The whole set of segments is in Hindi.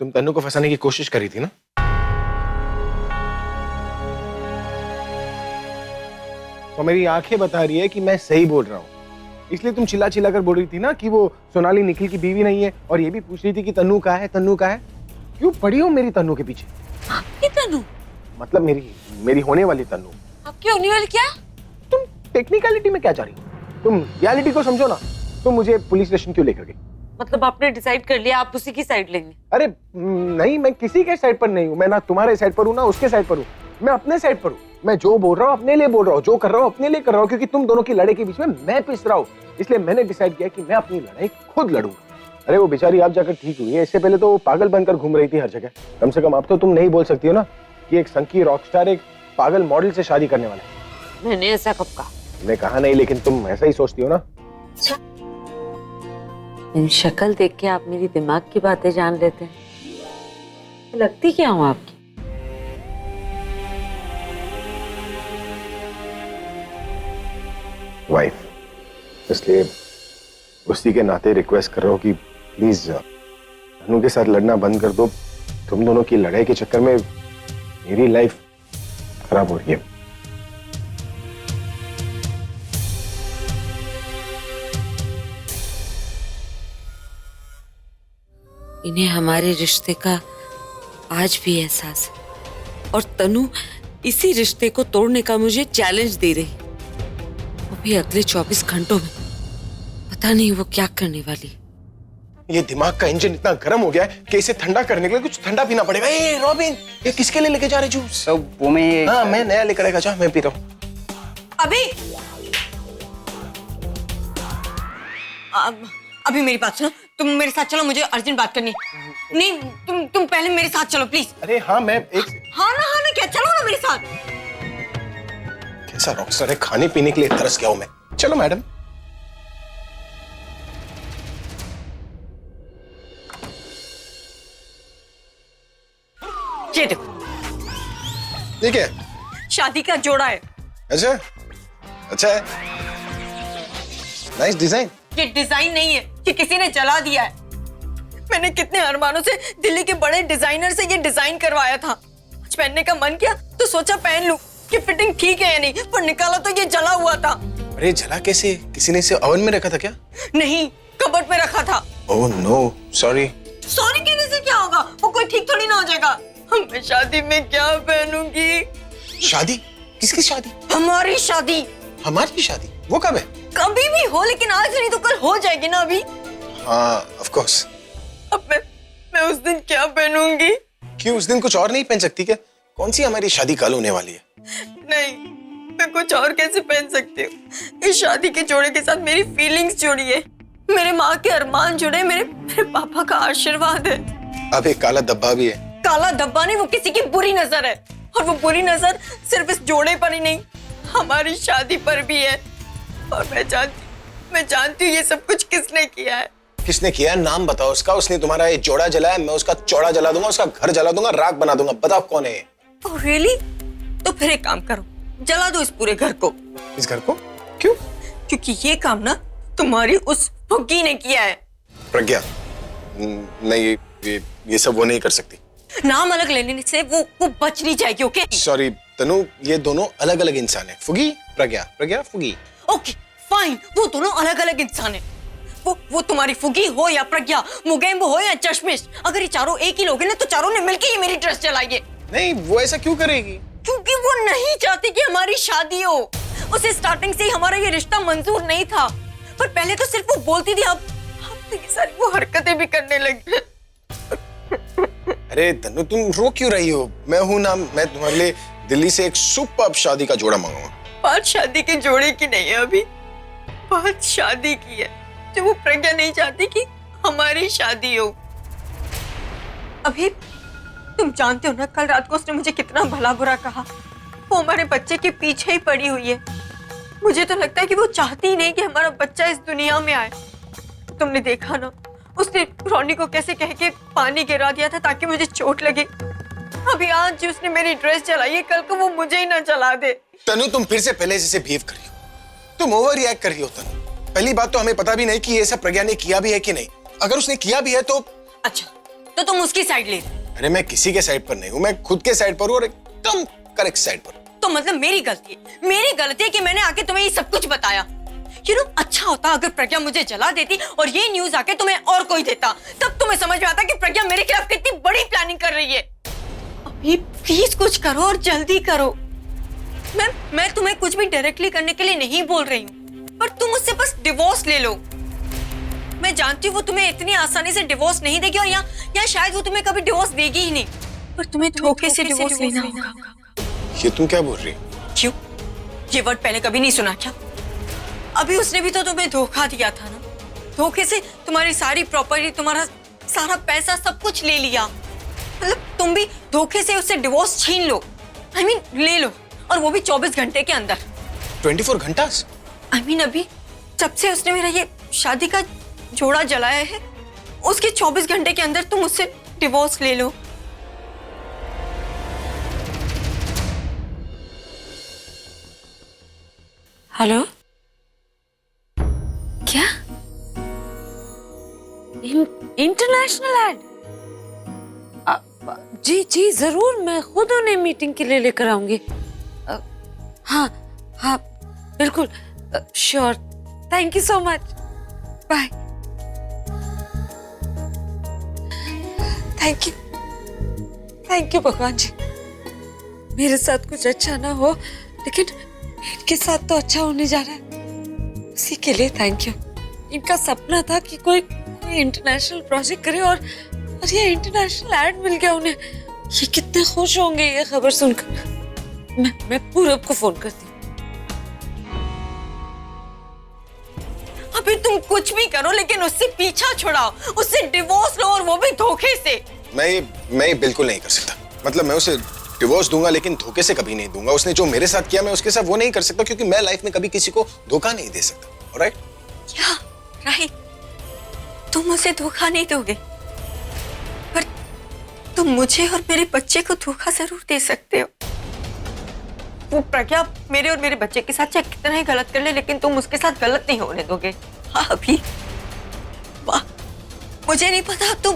तुम तन्नू को फंसाने की कोशिश करी थी ना? तो मेरी आंखें बता रही है कि मैं सही बोल रहा हूँ। इसलिए तुम चिल्ला चिल्ला कर बोल रही थी ना कि वो सोनाली निखिल की बीवी नहीं है, और ये भी पूछ रही थी कि तन्नू कहाँ है, तन्नू कहाँ है। क्यों पड़ी हो मेरी तन्नू के पीछे? आपकी तन्नू? मतलब मेरी होने वाली तन्नू। आपकी होने वाली क्या? तुम टेक्निकलिटी में क्या जा रही हो? तुम रियलिटी को समझो ना। तुम मुझे पुलिस स्टेशन क्यों लेकर गई? मतलब आपने डिसाइड कर लिया आप उसी की साइड लेंगे? अरे नहीं, मैं किसी के साइड पर नहीं हूँ। मैं ना तुम्हारे साइड पर हूँ ना उसके साइड पर हूँ। मैं अपने साइड पर हूँ। मैं जो बोल रहा हूँ अपने लिए बोल रहा हूँ, जो कर रहा हूँ अपने लिए कर रहा हूँ, क्योंकि तुम दोनों की लड़ाई के बीच में मैं पिस रहा हूँ। इसलिए मैंने डिसाइड किया कि मैं अपनी लड़ाई खुद लड़ूंगा। अरे वो बेचारी आप जाकर ठीक हुई है, इससे पहले तो वो पागल बनकर घूम रही थी हर जगह। कम से कम अब तो तुम नहीं बोल सकती हो ना कि एक संकी रॉकस्टार एक पागल मॉडल से शादी करने वाला है। मैंने ऐसा कब कहा? मैं कहा नहीं, लेकिन तुम ऐसा ही सोचती हो ना। इन शक्ल देख के आप मेरी दिमाग की बातें जान लेते हैं। लगती क्या हूँ आपकी? वाइफ, इसलिए उसी के नाते रिक्वेस्ट कर रहा हूँ कि प्लीज तन्नू के साथ लड़ना बंद कर दो। तुम दोनों की लड़ाई के चक्कर में मेरी लाइफ खराब हो रही है। इन्हें हमारे रिश्ते का आज भी एहसास है, और तनु इसी रिश्ते को तोड़ने का मुझे चैलेंज दे रही, वो भी अगले 24 घंटों में। पता नहीं वो क्या करने वाली। ये दिमाग का इंजन इतना गर्म हो गया है कि इसे ठंडा करने के लिए कुछ ठंडा पीना पड़ेगा। ए रॉबिन, ये किसके लिए लेके जा रहे जूस? तो वो मैं हाँ, मैं नया लेकर आएगा, जा मैं पी रहा हूँ। अभी मेरी बात सुनो, तुम मेरे साथ चलो, मुझे अर्जेंट बात करनी। नहीं, तुम पहले मेरे साथ चलो प्लीज। अरे हाँ, मैं एक हाँ ना क्या, चलो ना मेरे साथ। कैसा रॉकस्टार है, खाने पीने के लिए तरस गया हूं मैं। चलो मैडम। ये देखो, ठीक है, शादी का जोड़ा है। अच्छा अच्छा है, नाइस डिजाइन। ये डिजाइन नहीं है, ये किसी ने जला दिया है। मैंने कितने अरमानों से दिल्ली के बड़े डिजाइनर से ये डिजाइन करवाया था। आज पहनने का मन किया तो सोचा पहन लूं कि फिटिंग ठीक है या नहीं, पर निकाला तो ये जला हुआ था। अरे जला कैसे? किसी ने इसे ओवन में रखा था क्या? नहीं, कबर्ड में रखा था। Oh no, sorry. सॉरी कहने से क्या होगा, वो कोई ठीक थोड़ी ना हो जाएगा। मैं शादी में क्या पहनूंगी? शादी? किसकी शादी? हमारी शादी। हमारी शादी? वो कब है? कभी भी हो, लेकिन आज नहीं तो कल हो जाएगी ना। अभी हाँ, ऑफ कोर्स। अब मैं उस दिन क्या पहनूंगी? क्यों, उस दिन कुछ और नहीं पहन सकती क्या? कौन सी हमारी शादी कल होने वाली है? नहीं, मैं कुछ और कैसे पहन सकती हूँ? इस शादी के जोड़े के साथ मेरी फीलिंग्स जुड़ी है, मेरे माँ के अरमान जुड़े, मेरे पापा का आशीर्वाद है। अब एक काला डब्बा भी है। काला डब्बा नहीं, वो किसी की बुरी नजर है, और वो बुरी नजर सिर्फ इस जोड़े पर ही नहीं, हमारी शादी पर भी है। और मैं जानती हूँ ये सब कुछ किसने किया है। किसने किया है? नाम बताओ उसका। उसने तुम्हारा ये जोड़ा जलाया, मैं उसका चौड़ा जला दूंगा, उसका घर जला दूंगा, राख बना दूंगा। बताओ कौन है? Oh really? तो फिर एक काम करो, जला दो इस पूरे घर को। इस घर को? क्यों? क्योंकि ये काम ना तुम्हारी उस फुग्गी ने किया है। प्रज्ञा, नहीं, ये सब वो नहीं कर सकती। नाम अलग लेने से वो बच नहीं जाएगी। ओके सॉरी तनु, ये दोनों अलग अलग इंसान हैं। फुगी, प्रज्ञा, प्रज्ञा, फुगी। ओके फाइन, वो दोनों अलग अलग इंसान हैं। वो तुम्हारी फुगी हो या प्रज्ञा, मुगेम्बो हो या चश्मिश, अगर ये चारों एक ही लोग हैं ना, तो चारों ने मिलकर ही मेरी ड्रेस जलाई। नहीं, वो ऐसा क्यों करेगी? क्योंकि वो नहीं चाहती कि हमारी शादी हो। उसे स्टार्टिंग से ही हमारा ये रिश्ता मंजूर नहीं था, पर पहले तो सिर्फ वो बोलती थी, अब तो ये सारी वो हरकतें भी करने लगी। अरे तनु, तुम रो क्यों रही हो? मैं हूं ना, मैं तुम्हारे लिए दिल्ली से एक सुपर्ब शादी का जोड़ा मंगाऊंगा। बात शादी के जोड़े की नहीं है, अभी बात शादी की है, जो वो प्रज्ञा नहीं चाहती कि हमारी शादी हो। अभी तुम जानते हो ना, कल रात को उसने मुझे कितना भला बुरा कहा। वो हमारे बच्चे के पीछे ही पड़ी हुई है। मुझे तो लगता है कि वो चाहती ही नहीं कि हमारा बच्चा इस दुनिया में आए। तुमने देखा ना, उसने रोनी को कैसे कह के पानी गिरा दिया था ताकि मुझे चोट लगे। अभी आज जो उसने मेरी ड्रेस जलाई है, कल को वो मुझे ही ना जला दे। तनु, तुम फिर से पहले जैसे बिहेव कर रही हो। तुम ओवर रिएक्ट कर रही हो तनु। पहली बात तो हमें पता भी नहीं कि ये सब प्रज्ञा ने किया भी है कि नहीं। अगर उसने किया भी है तो अच्छा, तो तुम उसकी साइड ले। अरे मैं किसी के साइड पर नहीं हूँ, मैं खुद के साइड पर हूँ और एकदम करेक्ट साइड पर। तो मतलब मेरी गलती है कि मैंने आके तुम्हें ये सब कुछ बताया। अच्छा होता अगर प्रज्ञा मुझे जला देती और ये न्यूज आके तुम्हें और कोई देता, तब तुम्हें समझ में आता कि प्रज्ञा मेरे खिलाफ कितनी बड़ी प्लानिंग कर रही है। अभी प्लीज कुछ करो और जल्दी करो। मैं तुम्हें कुछ भी डायरेक्टली करने के लिए नहीं बोल रही हूँ, पर तुम उससे बस डिवोर्स ले लो। मैं जानती हूँ वो तुम्हें इतनी आसानी से डिवोर्स नहीं देगी और या शायद वो तुम्हें कभी डिवोर्स देगी ही नहीं, पर तुम्हें धोखे से डिवोर्स लेना होगा। ये तुम क्या बोल रही हो? क्यों? ये वर्ड पहले कभी नहीं सुना क्या? अभी उसने भी तो तुम्हें धोखा दिया था ना। धोखे से तुम्हारी सारी प्रॉपर्टी, तुम्हारा सारा पैसा, सब कुछ ले लिया। मतलब तुम भी धोखे से उससे डिवोर्स छीन लो। I mean, ले लो, और वो भी 24 घंटे के अंदर। 24 घंटा? I mean, अभी जब से उसने मेरा ये शादी का जोड़ा जलाया है, उसके 24 घंटे के अंदर तुम उससे डिवोर्स ले लो। हेलो, क्या इंटरनेशनल एड? जी जी जरूर, मैं खुद उन्हें मीटिंग के लिए लेकर आऊंगी। हाँ हाँ बिल्कुल, sure, thank you so much, bye. Thank you भगवान जी, मेरे साथ कुछ अच्छा ना हो, लेकिन इनके साथ तो अच्छा होने जा रहा है, उसी के लिए थैंक यू। इनका सपना था कि कोई इंटरनेशनल प्रोजेक्ट करे और ये इंटरनेशनल एड मिल गया उन्हें। ये कितने खुश होंगे ये खबर सुनकर। मैं पूरब को फोन करती हूँ। अभी तुम कुछ भी करो लेकिन उससे पीछा छुड़ाओ, उससे डिवोर्स लो, और वो भी धोखे से। मैं बिल्कुल नहीं कर सकता। मतलब मैं उसे डिवोर्स दूंगा लेकिन धोखे से कभी नहीं दूंगा। उसने जो मेरे साथ किया मैं उसके साथ वो नहीं कर सकता, क्योंकि मैं लाइफ में कभी किसी को धोखा नहीं दे सकता। ऑलराइट? क्या राइट? तुम उसे धोखा नहीं दोगे, पर तुम मुझे और मेरे बच्चे को धोखा जरूर दे सकते हो। वो प्रज्ञा मेरे और मेरे बच्चे के साथ चाहे कितना ही गलत कर ले, लेकिन तुम उसके साथ गलत नहीं होने दोगे। हाँ अभी वाह, मुझे नहीं पता तुम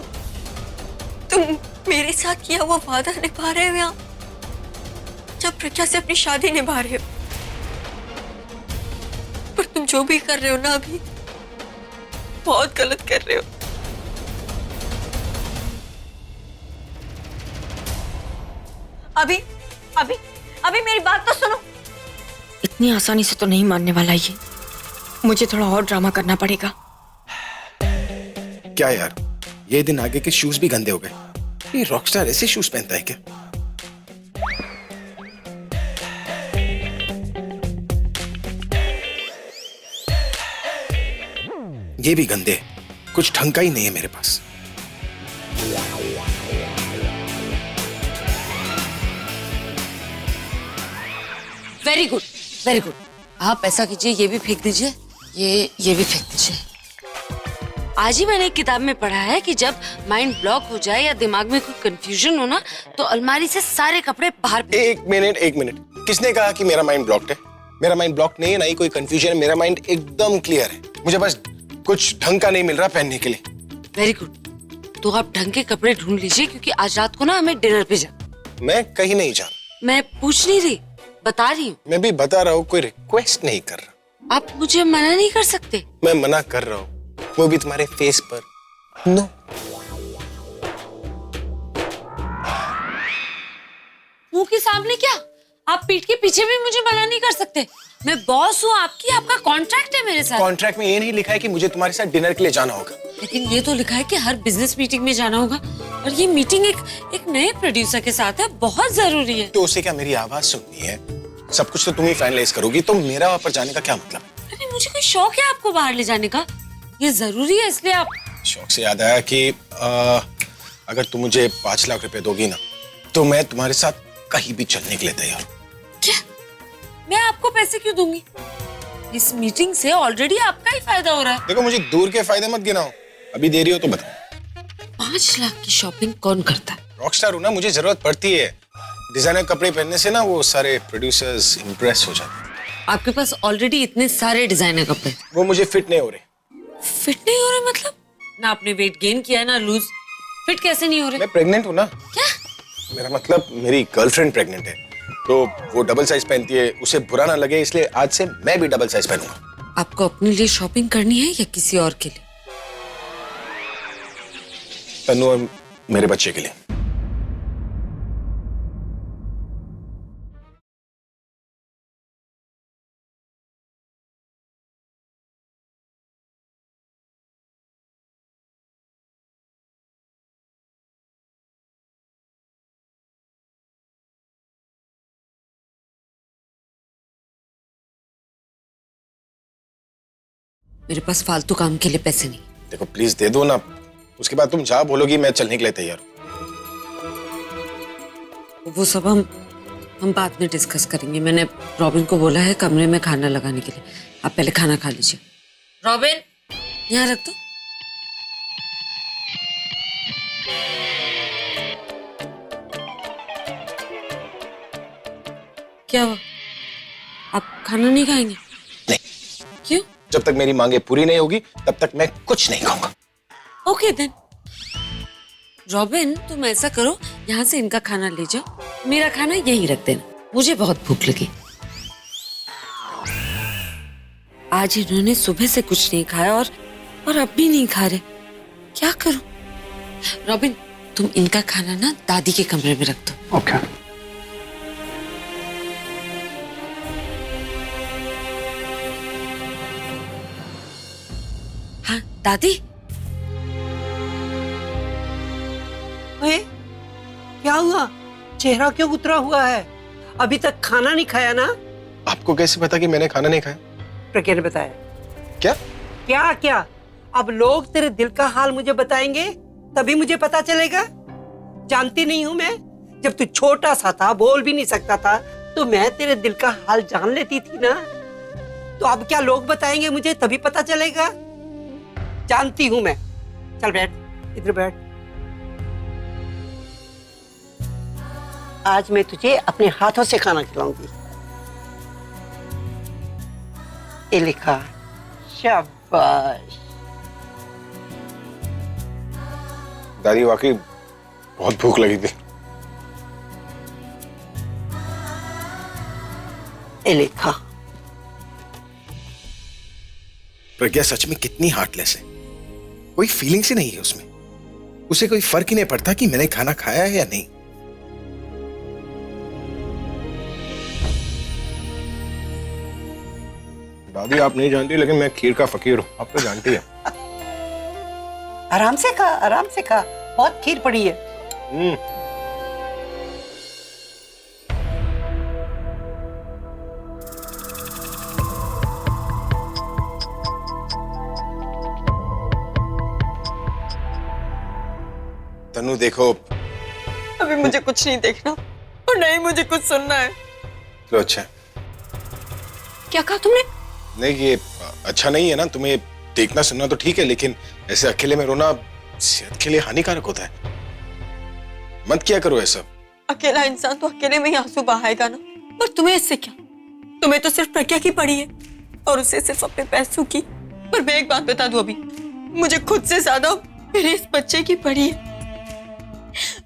मेरे साथ किया हुआ वादा निभा रहे हो या जब प्रज्ञा से अपनी शादी निभा रहे हो। पर तुम जो भी कर रहे हो ना अभी, बहुत गलत कर रहे हो। अभी मेरी बात तो सुनो। इतनी आसानी से तो नहीं मानने वाला ये, मुझे थोड़ा और ड्रामा करना पड़ेगा। क्या यार, ये दिन आगे के शूज भी गंदे हो गए। ये रॉकस्टार ऐसे शूज पहनता है क्या? ये भी गंदे, कुछ ढंग का ही नहीं है मेरे पास। Very good very good. आप ऐसा कीजिए, ये भी फेंक दीजिए, ये भी फेंक दीजिए। आज ही मैंने एक किताब में पढ़ा है कि जब माइंड ब्लॉक हो जाए या दिमाग में कोई कंफ्यूजन हो ना, तो अलमारी से सारे कपड़े बाहर। एक मिनट, किसने कहा कि मेरा माइंड ब्लॉक्ड है? मेरा माइंड ब्लॉक नहीं है, ना ही कोई कंफ्यूजन है। मेरा माइंड एकदम क्लियर है। मुझे बस कुछ ढंग का नहीं मिल रहा पहनने के लिए। वेरी गुड, तो आप ढंग के कपड़े ढूंढ लीजिए, क्योंकि आज रात को ना हमें डिनर पे जाना। मैं कहीं नहीं जा रहा। मैं पूछ नहीं रही, बता रही हूँ। मैं भी बता रहा हूँ, कोई रिक्वेस्ट नहीं कर रहा। आप मुझे मना नहीं कर सकते। मैं मना कर रहा हूँ, वो भी तुम्हारे फेस पर। नो। मुंह के सामने क्या? आप पीठ के पीछे भी मुझे मना नहीं कर सकते। मैं बॉस हूँ आपकी, आपका कॉन्ट्रैक्ट है मेरे साथ। कॉन्ट्रैक्ट में ये नहीं लिखा है कि मुझे तुम्हारे साथ डिनर के लिए जाना होगा। लेकिन ये तो लिखा है कि हर बिजनेस मीटिंग में जाना होगा, और ये मीटिंग एक नए प्रोड्यूसर के साथ है, बहुत जरूरी है। तो उसे क्या मेरी आवाज सुननी है? सब कुछ तो तुम ही फाइनलाइज करोगी, तो मेरा वहां पर जाने का क्या मतलब? अरे मुझे कोई शौक है आपको बाहर ले जाने का, ये जरूरी है, इसलिए आप। शौक से याद आया कि अगर तुम मुझे 5 लाख रुपए दोगी ना, तो मैं तुम्हारे साथ कहीं भी चलने के लिए तैयार हूँ। क्या? मैं आपको पैसे क्यों दूंगी? इस मीटिंग से ऑलरेडी आपका ही फायदा हो रहा है। देखो, मुझे दूर के फायदे मत गिनाओ, अभी दे रही हो तो बताओ। 5 लाख की शॉपिंग कौन करता है? रॉकस्टार हूँ ना, मुझे जरूरत पड़ती है। डिजाइनर कपड़े पहनने से ना वो सारे प्रोड्यूसर्स इंप्रेस हो जाते हैं। आपके पास ऑलरेडी इतने सारे डिजाइनर कपड़े। वो मुझे फिट नहीं हो रहे। फिट नहीं हो रहे मतलब? ना आपने वेट गेन किया है ना लूज। फिट कैसे नहीं हो रहे? मैं प्रेग्नेंट हूँ ना। क्या? मेरा मतलब मेरी गर्लफ्रेंड प्रेग्नेंट है, तो वो डबल साइज पहनती है, उसे बुरा ना लगे इसलिए आज से मैं भी डबल साइज पहनूंगा। आपको अपने लिए शॉपिंग करनी है या किसी और के लिए? तनु और मेरे बच्चे के लिए। मेरे पास फालतू काम के लिए पैसे नहीं। देखो प्लीज दे दो ना, उसके बाद तुम जहाँ बोलोगी मैं चलने के लिए तैयार हूँ। वो सब हम बाद में डिस्कस करेंगे। मैंने रॉबिन को बोला है कमरे में खाना लगाने के लिए। आप पहले खाना खा लीजिए। रॉबिन, यहाँ रख दो। क्या हुआ? आप खाना नहीं खाएंगे? नहीं। क्यों? जब तक मेरी मांगे पूरी नहीं होगी तब तक मैं कुछ नहीं खाऊंगा। Okay then. रॉबिन, तुम ऐसा करो, यहाँ से इनका खाना ले जाओ, मेरा खाना यहीं रख देना, मुझे बहुत भूख लगी। आज इन्होंने सुबह से कुछ नहीं खाया और अब भी नहीं खा रहे। क्या करूं? रॉबिन, तुम इनका खाना ना दादी के कमरे में रख दो। ओके। हाँ दादी। अरे क्या हुआ? चेहरा क्यों उतरा हुआ है? अभी तक खाना नहीं खाया ना? आपको कैसे पता कि मैंने खाना नहीं खाया? प्रज्ञा ने बताया। क्या? क्या क्या? अब लोग तेरे दिल का हाल मुझे बताएंगे तभी मुझे पता चलेगा। जानती नहीं हूँ मैं? जब तू छोटा सा था, बोल भी नहीं सकता था, तो मैं तेरे दिल का हाल जान लेती थी ना। तो अब क्या लोग बताएंगे मुझे तभी पता चलेगा? जानती हूँ मैं। चल बैठ, इधर बैठ। आज मैं तुझे अपने हाथों से खाना खिलाऊंगी। ये लिखा। शाबाश। दादी वाकई बहुत भूख लगी थी। ये लिखा। प्रज्ञा सच में कितनी हार्टलेस है, कोई फीलिंग्स ही नहीं है उसमें। उसे कोई फर्क ही नहीं पड़ता कि मैंने खाना खाया है या नहीं। दादी आप नहीं जानती लेकिन मैं खीर का फकीर हूँ, आप तो जानती है। आराम से खा, आराम से खा, बहुत खीर पड़ी है। तनु देखो, अभी मुझे कुछ नहीं देखना और नहीं मुझे कुछ सुनना है। तो अच्छा है। क्या कहा तुमने? नहीं ये अच्छा नहीं है ना, तुम्हें देखना सुनना तो ठीक है लेकिन ऐसे अकेले में रोना सेहत के लिए हानिकारक होता है। मत किया करो ऐसा। अकेला इंसान तो अकेले में ही आंसू बहाएगा ना, पर तुम्हें इससे क्या? तुम्हें तो सिर्फ प्रज्ञा की पड़ी है और उसे सिर्फ अपने पैसों की। पर मैं एक बात बता दूं, अभी मुझे खुद से ज्यादा मेरे इस बच्चे की पड़ी है।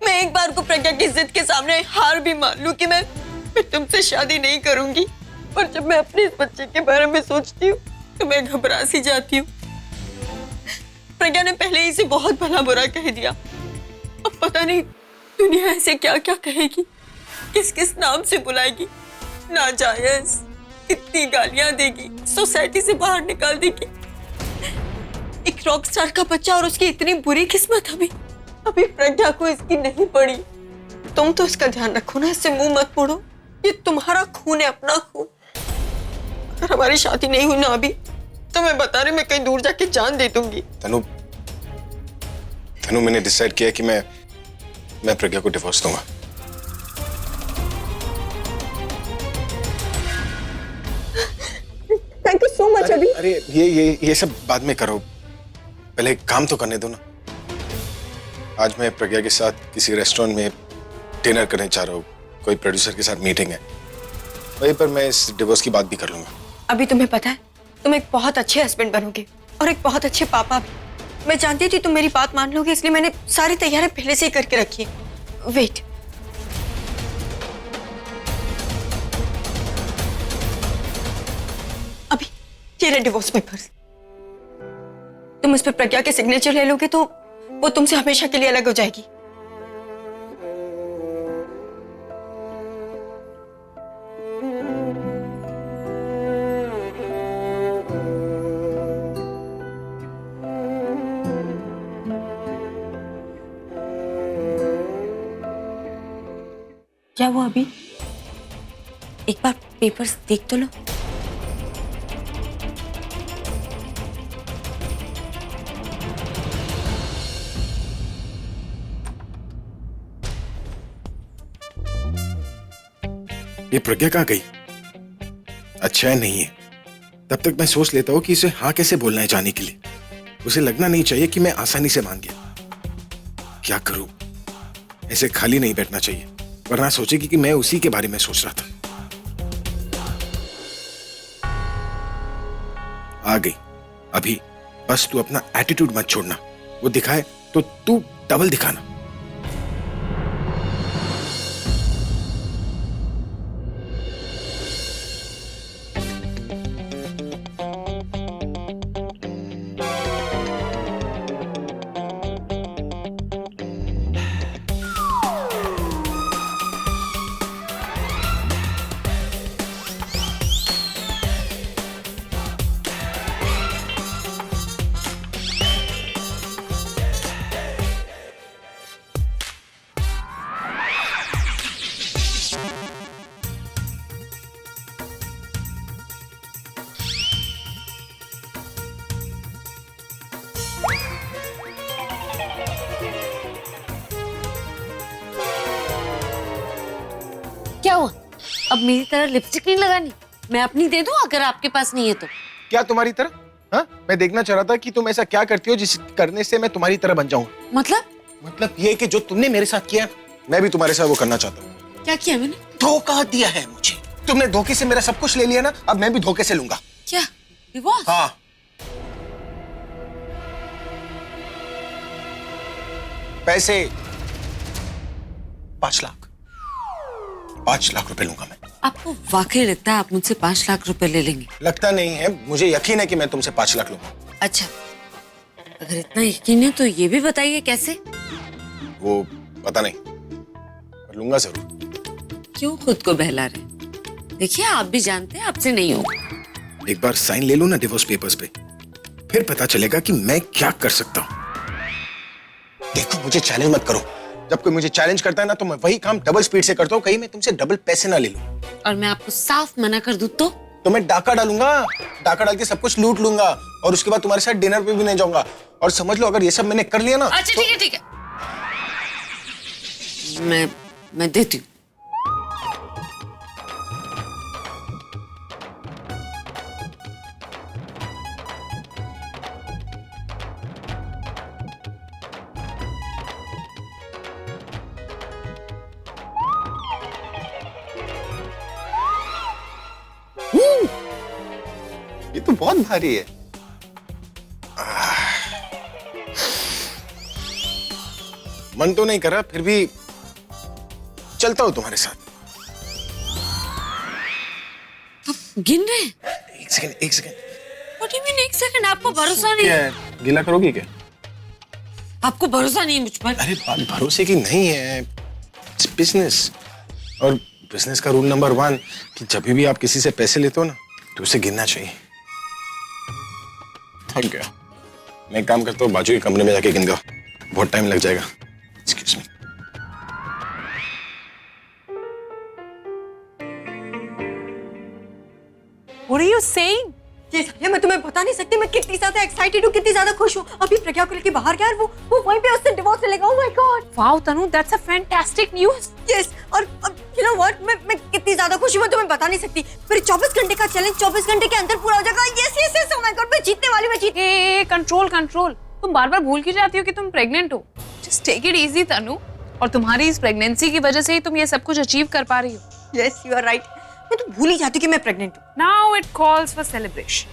मैं एक बार को प्रज्ञा की जिद के सामने हार भी मान लूं कि मैं तुमसे शादी नहीं करूंगी, और जब मैं अपने इस बच्चे के बारे में सोचती हूँ तो मैं घबरा सी जाती हूँ। प्रज्ञा ने पहले ही इसे बहुत भला बुरा कह दिया, अब पता नहीं दुनिया ऐसे क्या क्या कहेगी, किस किस नाम से बुलाएगी, नाजायज कितनी गालियां देगी, सोसाइटी से बाहर निकाल देगी। एक रॉक स्टार का बच्चा और उसकी इतनी बुरी किस्मत अभी प्रज्ञा को इसकी नहीं पड़ी। तुम तो इसका ध्यान रखो ना, इससे मुंह मत मोड़ो, ये तुम्हारा खून है, अपना खून। अगर हमारी शादी नहीं हुई ना अभी, तो मैं बता रही, मैं कहीं दूर जाके जान दे दूंगी। तनु मैंने डिसाइड किया कि मैं प्रज्ञा को डिवोर्स दूंगा। Thank you so much. अभी अरे ये सब बाद में करो, पहले काम तो करने दो ना। आज मैं प्रज्ञा के साथ किसी रेस्टोरेंट में डिनर करने जा रहा हूँ, कोई प्रोड्यूसर के साथ मीटिंग है, वहीं पर मैं इस डिवोर्स की बात भी कर लूंगा। अभी तुम्हें पता है, तुम एक बहुत अच्छे हस्बैंड बनोगे और एक बहुत अच्छे पापा भी। मैं जानती थी तुम मेरी बात मान लोगे, इसलिए मैंने सारी तैयारी पहले से ही करके रखी है। वेट, अभी ये रहे डिवोर्स पेपर्स। तुम उस पर प्रज्ञा के सिग्नेचर ले लोगे तो वो तुमसे हमेशा के लिए अलग हो जाएगी। क्या हुआ अभी? एक बार पेपर्स देख तो लो। ये प्रज्ञा कहाँ गई? अच्छा है नहीं है, तब तक मैं सोच लेता हूँ कि इसे हाँ कैसे बोलना है जाने के लिए। उसे लगना नहीं चाहिए कि मैं आसानी से मान गया। क्या करूं? ऐसे खाली नहीं बैठना चाहिए, वरना सोचेगी कि मैं उसी के बारे में सोच रहा था। आ गई अभी, बस तू अपना एटीट्यूड मत छोड़ना। वो दिखाए तो तू डबल दिखाना। क्या हुआ? अब मेरी तरह लिपस्टिक नहीं लगानी? मैं अपनी दे दूं अगर आपके पास नहीं है तो। क्या तुम्हारी तरह? हाँ, मैं देखना चाह रहा था कि तुम ऐसा क्या करती हो जिस करने से मैं तुम्हारी तरह बन जाऊं। मतलब ये कि जो तुमने मेरे साथ किया, मैं भी तुम्हारे साथ वो करना चाहता हूँ। क्या किया मैंने? धोखा दिया है मुझे। तुमने धोखे से मेरा सब कुछ ले लिया ना, अब मैं भी धोखे से लूंगा। क्या डिवोर्स? हाँ। पैसे 5 लाख 5 लाख रुपए लूंगा मैं। आपको वाकई लगता है आप मुझसे 5 लाख रुपए ले लेंगे? लगता नहीं है, मुझे यकीन है कि मैं तुमसे 5 लाख लूंगा। अच्छा, अगर इतना यकीन है तो ये भी बताइए कैसे? वो पता नहीं, पर लूंगा जरूर। क्यों खुद को बहला रहे? देखिए आप भी जानते हैं आपसे नहीं होगा। एक बार साइन ले लो ना डिवोर्स पेपर्स पे, फिर पता चलेगा कि मैं क्या कर सकता हूँ। देखो मुझे चैलेंज मत करो। जब कोई मुझे चैलेंज करता है ना तो मैं वही काम डबल स्पीड से करता हूँ, कहीं मैं तुमसे डबल पैसे ना ले लूं। और मैं आपको साफ मना कर दूं तो मैं डाका डालूंगा, डाका डाल के सब कुछ लूट लूंगा और उसके बाद तुम्हारे साथ डिनर पे भी नहीं जाऊंगा। और समझ लो अगर ये सब मैंने कर लिया ना। अच्छा ठीक है ठीक है, मैं देती हूँ। ये तो बहुत भारी है। मन तो नहीं करा, फिर भी चलता हूं तुम्हारे साथ। आप गिन रहे हैं? एक second. What do you mean, एक सेकंड? आपको भरोसा नहीं क्या है? है? गीला करोगी क्या? आपको भरोसा नहीं है मुझ पर? अरे बात भरोसे की नहीं है, बिजनेस। और बिजनेस का रूल नंबर 1 कि जब भी आप किसी से पैसे लेते हो ना तो उसे गिनना चाहिए। थक गया, मैं एक काम करता हूँ, बाजू के कमरे में जाके गिन दो, बहुत टाइम लग जाएगा। Excuse me. What are you saying? ये सालिया, मैं तुम्हें बता नहीं सकती मैं कितनी ज्यादा एक्साइटेड हूँ, कितनी ज्यादा खुश हूँ। अभी प्रज्ञा को लेके बाहर गया और वो वहीं पे उससे डिवोर्स लेगा। Oh my God! Wow, Tanu, that's a fantastic news. Yes, और अब you know what? मैं कितनी ज्यादा खुश हूँ मैं तुम्हें बता नहीं सकती। फिर 24 घंटे का चैलेंज 24 घंटे के अंदर पूरा हो जाएगा। Yes, oh my God, मैं जीतने वाली, मैं जीत। कंट्रोल। तुम बार-बार भूल क्यों जाती हो कि तुम प्रेग्नेंट हो? Just take it easy, तनु। और तुम्हारी इस प्रेगनेंसी की वजह से ही तुम ये सब कुछ अचीव कर पा रही हो। Yes, you are right. मैं तो भूल ही जाती हूँ कि मैं प्रेग्नेंट हूँ। Now it calls for celebration.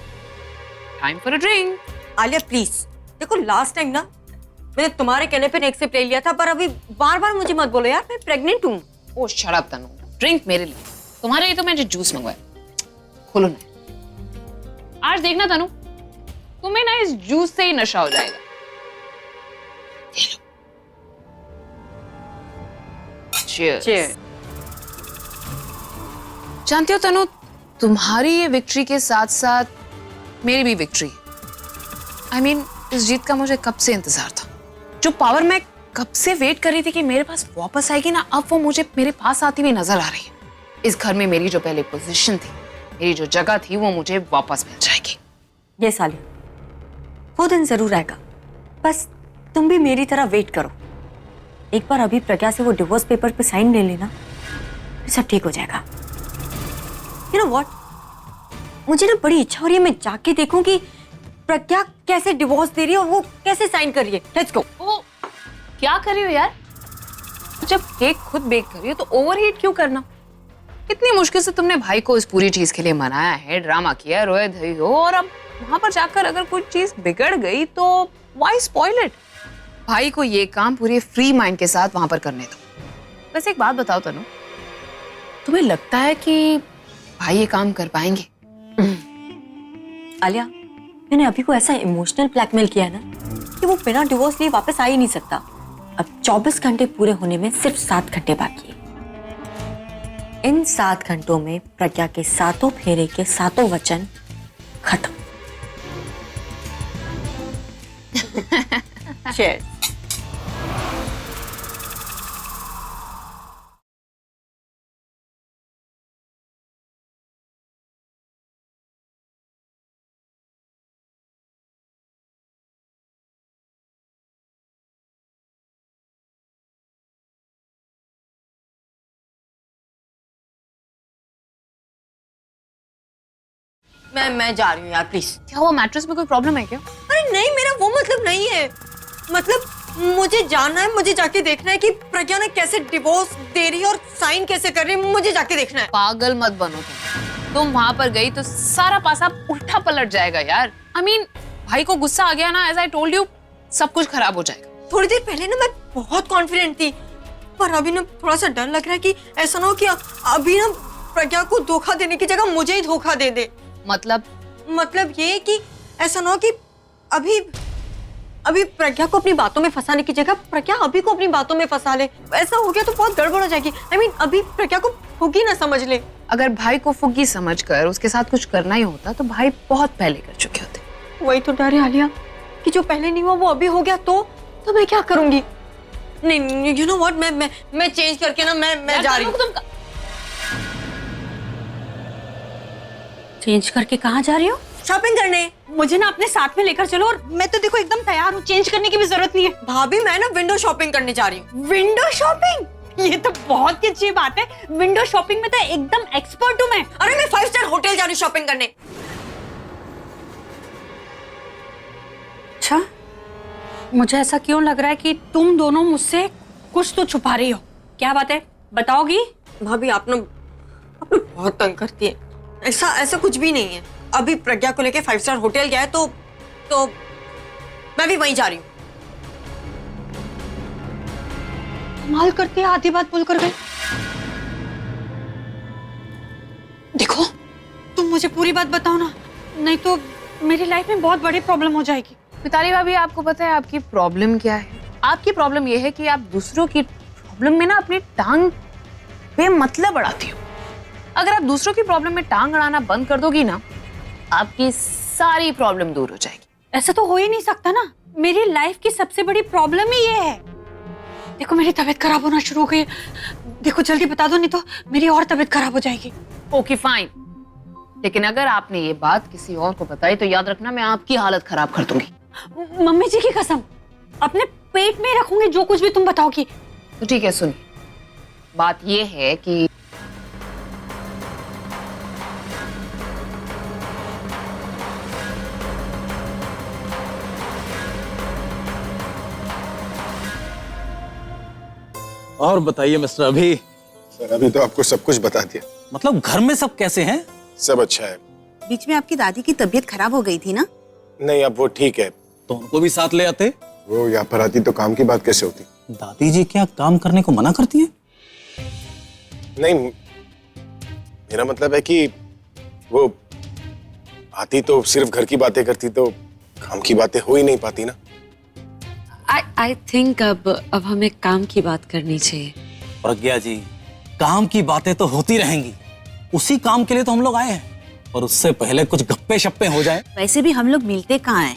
Time for a drink. Alia please, देखो लास्ट टाइम ना मैंने तुम्हारे कहने पे एक्सेप्ट ले लिया था, पर अभी बार बार मुझे मत बोलो यार, मैं प्रेग्नेंट हूँ। ओ शट अप तनु, ड्रिंक मेरे लिए, तुम्हारे लिए तो मैंने जूस मंगवाया। खोलो ना। आज देखना तनु, तुम्हें ना इस जूस से ही नशा हो जाएगा। Cheers. Cheers. जानते हो तनु, तुम्हारी ये विक्ट्री के साथ साथ मेरी भी विक्ट्री। I mean, इस जीत का मुझे कब से इंतजार था। जो पावर मैं कब से वेट कर रही थी कि मेरे पास वापस आएगी ना, अब वो मुझे मेरे पास आती हुई नजर आ रही है। इस घर में मेरी जो पहले पोजीशन थी, मेरी जो जगह थी, वो मुझे वापस मिल जाएगी। ये साली, वो दिन जरूर आएगा, बस तुम भी मेरी तरह वेट करो। एक बार अभी प्रज्ञा से वो डिवोर्स पेपर पे साइन ले लेना, फिर सब ठीक हो जाएगा। यू नो व्हाट, मुझे ना बड़ी इच्छा हो रही है मैं जाके देखूं कि प्रज्ञा कैसे डिवोर्स दे रही है और वो कैसे साइन कर रही है। Let's go. ओ, क्या कर रही हो यार? जब केक खुद बेक कर रही हो तो ओवरहीट क्यों करना? इतनी मुश्किल से तुमने भाई को इस पूरी चीज के लिए मनाया है, ड्रामा किया, रोए धोए हो, और अब वहां पर जाकर अगर कोई चीज बिगड़ गई तो व्हाई स्पॉइल इट? भाई को ये काम पूरे फ्री माइंड के साथ वहां पर करने दो। वैसे एक बात बताओ तनु, तुम्हें लगता है कि भाई ये काम कर पाएंगे? आलिया, मैंने अभी को ऐसा इमोशनल ब्लैकमेल किया है ना कि वो बिना डिवोर्स लिए वापस आ ही नहीं सकता। अब 24 घंटे पूरे होने में सिर्फ 7 घंटे बाकी है। इन 7 घंटों में प्रज्ञा के 7 फेरे के 7 वचन खत्म। Cheers. मैं जा रही हूँ यार, प्लीज। क्या हुआ, मैट्रेस में कोई प्रॉब्लम है क्या? अरे नहीं, मेरा वो मतलब नहीं है। मतलब मुझे जानना है, मुझे जाके देखना है कि प्रज्ञा ने कैसे डिवोर्स दे रही है और साइन कैसे कर रही है। मुझे जाके देखना है। पागल मत बनो तुम वहां पर गई तो सारा पासा उल्टा पलट जाएगा यार। I mean, भाई को गुस्सा आ गया ना, एज आई टोल्ड यू, सब कुछ खराब हो जाएगा। थोड़ी देर पहले ना मैं बहुत कॉन्फिडेंट थी, पर अभी ना थोड़ा सा डर लग रहा है कि ऐसा ना हो कि अभी ना प्रज्ञा को धोखा देने की जगह मुझे ही धोखा दे दे। मतलब ये कि ऐसा ना हो कि अभी प्रज्ञा को अपनी बातों में फंसाने की जगह प्रज्ञा अभी को अपनी बातों में फंसा ले। ऐसा हो गया तो बहुत गड़बड़ हो जाएगी। I mean, अभी प्रज्ञा को फुग्गी ना समझ ले। अगर भाई को फुग्गी समझकर उसके साथ कुछ करना ही होता तो भाई बहुत पहले कर चुके होते। वही तो डर है आलिया कि जो पहले नहीं हुआ वो अभी हो गया तो मैं क्या करूंगी। नहीं, यू नो व्हाट, मैं चेंज करके ना मैं जा रही हूँ। चेंज करके कहाँ जा रही हो? शॉपिंग करने। मुझे ना अपने साथ में लेकर चलो, और मैं तो देखो एकदम तैयार हूँ, चेंज करने की भी जरूरत नहीं है। भाभी, मैं ना विंडो शॉपिंग करने जा रही हूँ। Window shopping? ये तो बहुत ही अच्छी बात है। विंडो शॉपिंग में तो एकदम एक्सपर्ट हूँ मैं। अरे मैं 5 स्टार होटल जा रही हूँ शॉपिंग करने। अच्छा, मुझे ऐसा क्यों लग रहा है कि तुम दोनों मुझसे कुछ तो छुपा रही हो। क्या बात है, बताओगी? भाभी, आप ना बहुत तंग करती है। ऐसा कुछ भी नहीं है। अभी प्रज्ञा को लेके 5 स्टार होटल गया है तो मैं भी वहीं जा रही हूँ। कमाल करती है, आधी बात बोलकर गई। देखो, तुम मुझे पूरी बात बताओ ना, नहीं तो मेरी लाइफ में बहुत बड़ी प्रॉब्लम हो जाएगी। मिताली भाभी, आपको पता है आपकी प्रॉब्लम क्या है? आपकी प्रॉब्लम ये है कि आप दूसरों की प्रॉब्लम में ना अपनी टांग बेमतलब अड़ाती हो। अगर आप दूसरों की प्रॉब्लम में टांग अड़ाना बंद कर दोगी ना, आपकी सारी प्रॉब्लम दूर हो जाएगी। ऐसा तो हो ही नहीं सकता ना, मेरी लाइफ की सबसे बड़ी प्रॉब्लम ही ये है। देखो, मेरी तबीयत खराब होना शुरू हो गई। देखो, जल्दी बता दो, नहीं तो मेरी और तबीयत खराब हो जाएगी। ओके फाइन, लेकिन अगर आपने ये बात किसी और को बताई तो याद रखना, मैं आपकी हालत खराब कर दूंगी। मम्मी जी की कसम, अपने पेट में रखूंगी जो कुछ भी तुम बताओगी। तो ठीक है, सुनिए, बात ये है कि और बताइए मिस्टर अभी। सर, अभी तो आपको सब कुछ बता दिया। मतलब घर में सब कैसे हैं? सब अच्छा है। बीच में आपकी दादी की तबीयत खराब हो गई थी ना? नहीं, अब वो ठीक है। तो उनको भी साथ ले आते। वो यहाँ पर आती तो काम की बात कैसे होती? दादी जी क्या काम करने को मना करती हैं? नहीं, मेरा मतलब है कि वो आती तो सिर्फ घर की बातें करती, तो काम की बातें हो ही नहीं पाती ना। आई थिंक अब हमें काम की बात करनी चाहिए। प्रज्ञा जी, काम की बातें तो होती रहेंगी, उसी काम के लिए तो हम लोग आए हैं, और उससे पहले कुछ गप्पे शप्पे हो जाए। वैसे भी हम लोग मिलते कहाँ हैं?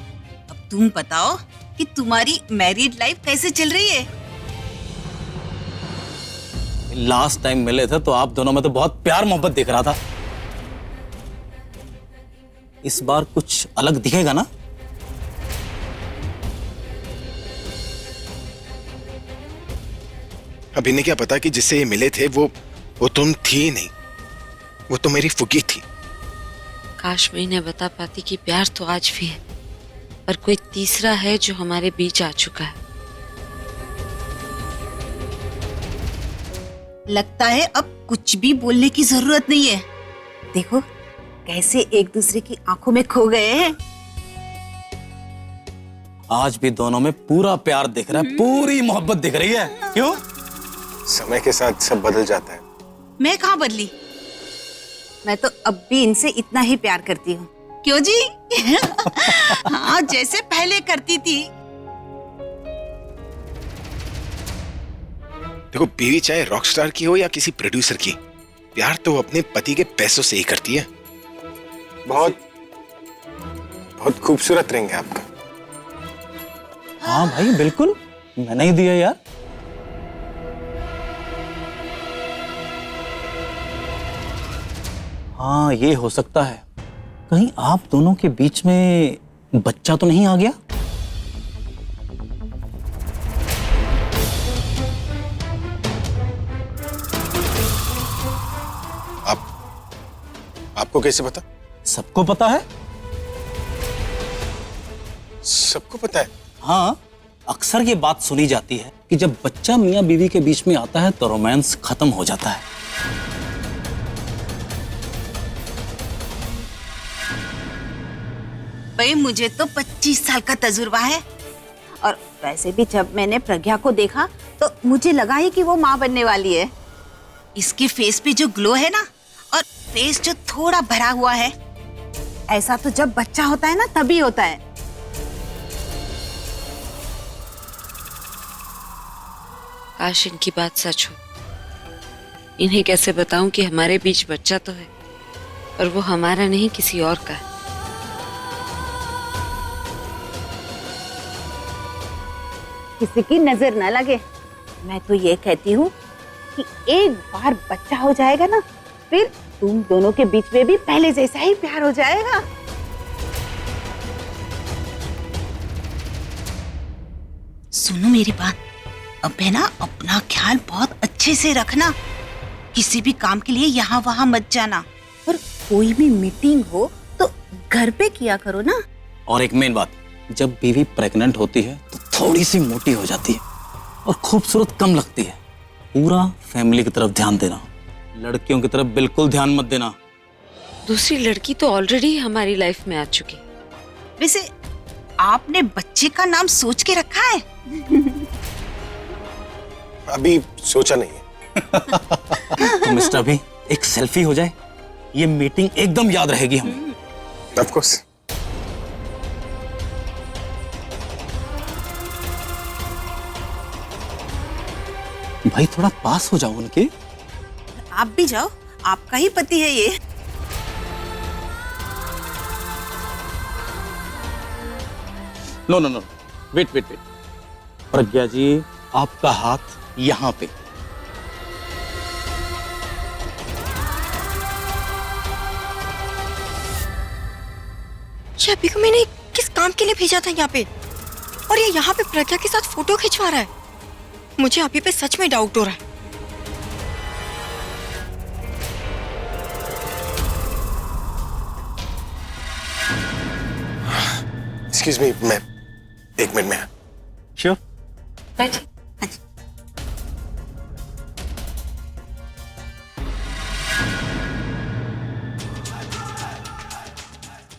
अब तुम बताओ कि तुम्हारी मैरिड लाइफ कैसे चल रही है? लास्ट टाइम मिले थे तो आप दोनों में तो बहुत प्यार मोहब्बत दिख रहा था। इस बार कुछ अलग दिखेगा ना? अब इन्हें क्या पता कि जिससे ये मिले थे वो तुम थी ही नहीं, वो तो मेरी फुगी थी। काश मैं इन्हें बता पाती कि प्यार तो आज भी है, पर कोई तीसरा है जो हमारे बीच आ चुका है। लगता है अब कुछ भी बोलने की जरूरत नहीं है। देखो कैसे एक दूसरे की आंखों में खो गए हैं। आज भी दोनों में पूरा प्यार दिख रहा है, पूरी मोहब्बत दिख रही है। क्यों? समय के साथ सब बदल जाता है। मैं कहाँ बदली? मैं तो अब भी इनसे इतना ही प्यार करती हूँ। क्यों जी? हाँ, जैसे पहले करती थी। देखो, बीवी चाहे रॉकस्टार की हो या किसी प्रोड्यूसर की, प्यार तो वो अपने पति के पैसों से ही करती है। बहुत बहुत खूबसूरत रिंग है आपका। हाँ भाई बिल्कुल, मैंने ही दिया यार। हाँ, ये हो सकता है कहीं आप दोनों के बीच में बच्चा तो नहीं आ गया? आपको कैसे पता? सबको पता है। सबको पता है? हाँ, अक्सर ये बात सुनी जाती है कि जब बच्चा मियाँ बीवी के बीच में आता है तो रोमांस खत्म हो जाता है। भाई मुझे तो 25 साल का तजुर्बा है, और वैसे भी जब मैंने प्रज्ञा को देखा तो मुझे लगा ही कि वो माँ बनने वाली है। इसके फेस पे जो ग्लो है ना, और फेस जो थोड़ा भरा हुआ है, ऐसा तो जब बच्चा होता है ना तभी होता है। काश इनकी बात सच हो। इन्हें कैसे बताऊं कि हमारे बीच बच्चा तो है, पर वो हमारा नहीं किसी और का है। किसी की नजर न लगे। मैं तो ये कहती हूँ कि एक बार बच्चा हो जाएगा ना, फिर तुम दोनों के बीच में भी पहले जैसा ही प्यार हो जाएगा। सुनो मेरी बात, अब है ना अपना ख्याल बहुत अच्छे से रखना। किसी भी काम के लिए यहाँ वहाँ मत जाना, और कोई भी मीटिंग हो तो घर पे किया करो ना। और एक मेन बात, जब बीवी प्रेग्नेंट होती है तो थोड़ी सी मोटी हो जाती है और खूबसूरत कम लगती है। पूरा फैमिली की तरफ ध्यान देना, लड़कियों की तरफ बिल्कुल ध्यान मत देना। दूसरी लड़की तो ऑलरेडी हमारी लाइफ में आ चुकी। वैसे आपने बच्चे का नाम सोच के रखा है? अभी सोचा नहीं है। तो मिस्टर अभी एक सेल्फी हो जाए, ये मीटिंग एकदम याद रहेगी हमें। Of course. भाई थोड़ा पास हो जाओ उनके। आप भी जाओ, आपका ही पति है ये। No no no, wait wait wait. Pragya ji, आपका हाथ यहाँ पे। ये अभी को मैंने किस काम के लिए भेजा था यहाँ पे, और ये यहाँ पे प्रज्ञा के साथ फोटो खिंचवा रहा है। मुझे अभी पे सच में डाउट हो रहा है। एक्सक्यूज मी, मैं 1 मिनट में। श्योर।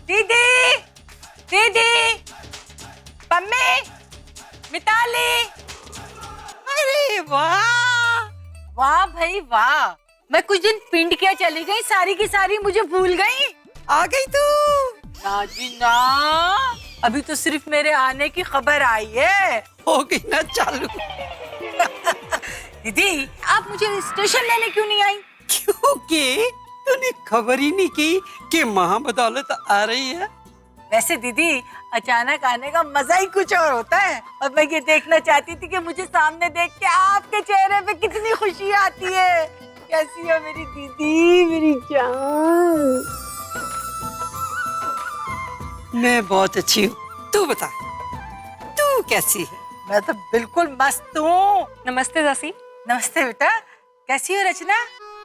दीदी, दीदी, मम्मी, मिताली। अरे वाह, वाह भाई वाह, मैं कुछ दिन पिंड के चली गई, सारी की सारी मुझे भूल गई। आ गई तू। ना जी ना, अभी तो सिर्फ मेरे आने की खबर आई है। हो गई ना चालू। दीदी, आप मुझे स्टेशन लेने क्यों नहीं आई? क्योंकि तूने खबर ही नहीं की कि माँ बदौलत आ रही है। वैसे दीदी, अचानक आने का मजा ही कुछ और होता है। और मैं ये देखना चाहती थी कि मुझे सामने देख के आपके चेहरे पे कितनी खुशी आती है। कैसी हो मेरी दीदी, मेरी जान? मैं बहुत अच्छी हूँ, तू बता, तू कैसी है? मैं तो बिल्कुल मस्त हूँ। नमस्ते दासी। नमस्ते बेटा, कैसी हो रचना?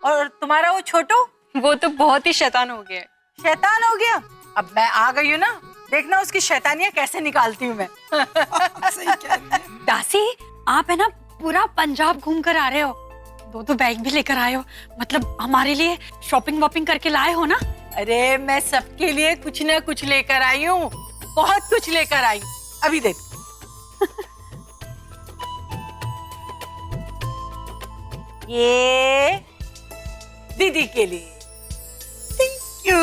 और तुम्हारा वो छोटू? वो तो बहुत ही शैतान हो गया है। शैतान हो गया? अब मैं आ गई हूँ ना, देखना उसकी शैतानियाँ कैसे निकालती हूँ मैं। सही कह रही है। दासी, आप है ना पूरा पंजाब घूम कर आ रहे हो, 2 बैग भी लेकर आए हो, मतलब हमारे लिए शॉपिंग वॉपिंग करके लाए हो ना? अरे मैं सबके लिए कुछ ना कुछ लेकर आई हूँ, बहुत कुछ लेकर आई हूँ। अभी देख। ये दीदी के लिए, थैंक यू।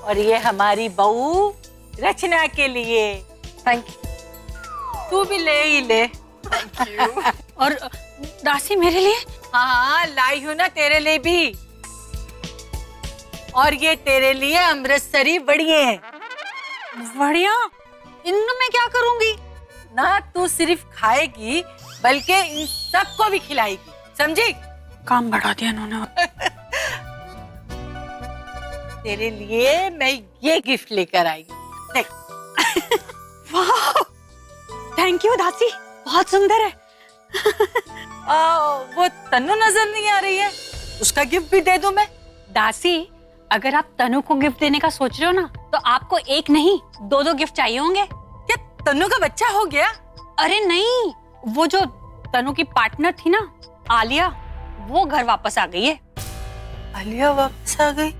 और ये हमारी बहू रचना के लिए, थैंक यू। तू भी ले ही ले। और दासी मेरे लिए? हाँ, लाई हूँ ना तेरे लिए भी। और ये तेरे लिए अमृतसरी बढ़िया है। बढ़िया, इनमें मैं क्या करूंगी? ना तू सिर्फ खाएगी, बल्कि इन सबको भी खिलाएगी, समझी? काम बढ़ा दिया इन्होंने। तेरे लिए मैं ये गिफ्ट लेकर आई, देख। वाह, थैंक यू दासी, बहुत सुंदर है। वो तन्नू नजर नहीं आ रही है, उसका गिफ्ट भी दे दूं मैं? दासी, अगर आप तनु को गिफ्ट देने का सोच रहे हो ना, तो आपको एक नहीं 2 गिफ्ट चाहिए होंगे। क्या तन्नू का बच्चा हो गया? अरे नहीं, वो जो तनु की पार्टनर थी ना, आलिया, वो घर वापस आ गई है। आलिया वापस आ गई?